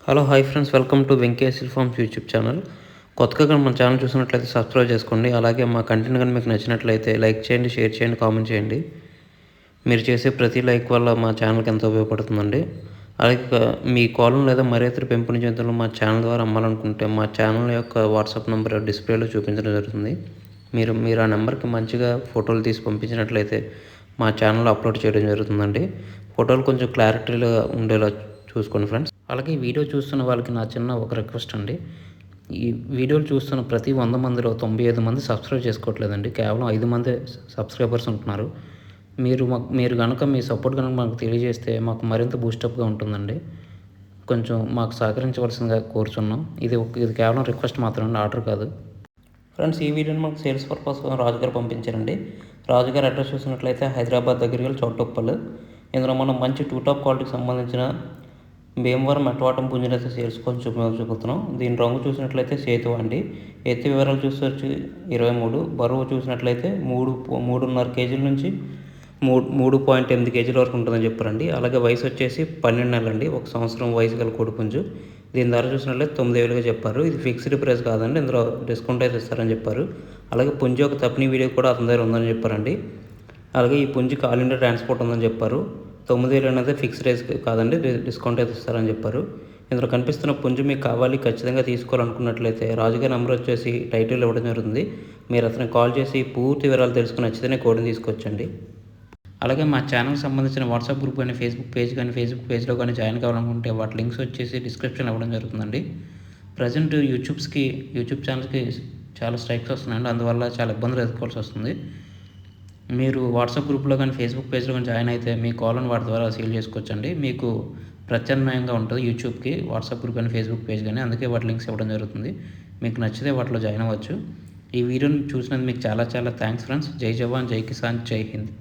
Hello hi friends, welcome to Venkateswara forms YouTube channel. కొత్తగా కానీ మన ఛానల్ చూసినట్లయితే సబ్స్క్రైబ్ చేసుకోండి. అలాగే మా కంటెంట్ కానీ మీకు నచ్చినట్లయితే లైక్ చేయండి, షేర్ చేయండి, కామెంట్ చేయండి. మీరు చేసే ప్రతి లైక్ వల్ల మా ఛానల్కి ఎంతో ఉపయోగపడుతుందండి. అలాగే మీ కోళ్ళను లేదా మరే ఇతర పెంపుడు జంతువులు మా ఛానల్ ద్వారా అమ్మాలనుకుంటే మా ఛానల్ యొక్క వాట్సాప్ నెంబర్ డిస్ప్లేలో చూపించడం జరుగుతుంది. మీరు ఆ నెంబర్కి మంచిగా ఫోటోలు తీసి పంపించినట్లయితే మా ఛానల్లో అప్లోడ్ చేయడం జరుగుతుందండి. ఫోటోలు కొంచెం క్లారిటీగా ఉండేలా చూసుకోండి ఫ్రెండ్స్. అలాగే ఈ వీడియో చూస్తున్న వాళ్ళకి నా చిన్న ఒక రిక్వెస్ట్ అండి. ఈ వీడియోలు చూస్తున్న ప్రతి 100 మందిలో 95 మంది సబ్స్క్రైబ్ చేసుకోవట్లేదండి. కేవలం 5 మందే సబ్స్క్రైబర్స్ ఉంటున్నారు. మీరు కనుక మీ సపోర్ట్ కనుక మాకు తెలియజేస్తే మాకు మరింత బూస్టప్గా ఉంటుందండి. కొంచెం మాకు సహకరించవలసిందిగా కోరుచున్నాం. ఇది కేవలం రిక్వెస్ట్ మాత్రమే, ఆర్డర్ కాదు. ఫ్రెండ్స్, ఈ వీడియోని మాకు సేల్స్ పర్పస్ రాజుగారు పంపించారండి. రాజుగారు అడ్రస్ చూసినట్లయితే హైదరాబాద్ దగ్గరికి వెళ్ళి చౌటుప్పల్. ఇందులో మనం మంచి 2 టాప్ క్వాలిటీకి సంబంధించిన భీమవరం మెట్టవాటం పుంజునైతే సేల్స్ కోసం చూపుతున్నాం. దీని రంగు చూసినట్లయితే సేతు అండి. ఎత్తు వివరాలు చూసి 23, బరువు చూసినట్లయితే 3.5 కేజీల నుంచి 3.8 కేజీల వరకు ఉంటుందని చెప్పారండి. అలాగే వయసు వచ్చేసి 12 నెలలండి. 1 సంవత్సరం వయసు గల కోడిపుంజు. దీని ధర చూసినట్లయితే 9,000గా చెప్పారు. ఇది ఫిక్స్డ్ ప్రైస్ కాదండి, ఇందులో డిస్కౌంట్ అయితే ఇస్తారని చెప్పారు. అలాగే పుంజు యొక్క తప్పిన వీడియో కూడా అతని దగ్గర ఉందని చెప్పారండి. అలాగే ఈ పుంజుకి ఆల్ ఇండియా ట్రాన్స్పోర్ట్ ఉందని చెప్పారు. 9,000 అనేది ఫిక్స్డ్ రేస్ కాదండి, డిస్కౌంట్ అయితే ఇస్తారని చెప్పారు. ఇందులో కనిపిస్తున్న పుంజు మీకు కావాలి, ఖచ్చితంగా తీసుకోవాలనుకున్నట్లయితే రాజుగారి నెంబర్ వచ్చేసి టైటిల్ ఇవ్వడం జరుగుతుంది. మీరు అతనికి కాల్ చేసి పూర్తి వివరాలు తెలుసుకుని నచ్చితేనే కోడిని తీసుకొచ్చండి. అలాగే మా ఛానల్కి సంబంధించిన వాట్సాప్ గ్రూప్ కానీ ఫేస్బుక్ పేజ్లో కానీ జాయిన్ కావాలనుకుంటే వాటి లింక్స్ వచ్చేసి డిస్క్రిప్షన్ ఇవ్వడం జరుగుతుందండి. ప్రజెంట్ యూట్యూబ్ ఛానల్స్కి చాలా స్ట్రైక్స్ వస్తున్నాయండి. అందువల్ల చాలా ఇబ్బందులు ఎదుర్కోవాల్సి వస్తుంది. మీరు వాట్సాప్ గ్రూప్లో కానీ ఫేస్బుక్ పేజ్లో కానీ జాయిన్ అయితే మీ కాల్ని వాటి ద్వారా సేల్ చేసుకోవచ్చండి. మీకు ప్రత్యామ్నాయంగా ఉంటుంది యూట్యూబ్కి వాట్సాప్ గ్రూప్ కానీ ఫేస్బుక్ పేజ్ కానీ. అందుకే వాటి లింక్స్ ఇవ్వడం జరుగుతుంది. మీకు నచ్చితే వాటిలో జాయిన్ అవ్వచ్చు. ఈ వీడియోని చూసినందుకు మీకు చాలా థ్యాంక్స్ ఫ్రెండ్స్. జై జవాన్, జై కిసాన్, జై హింద్.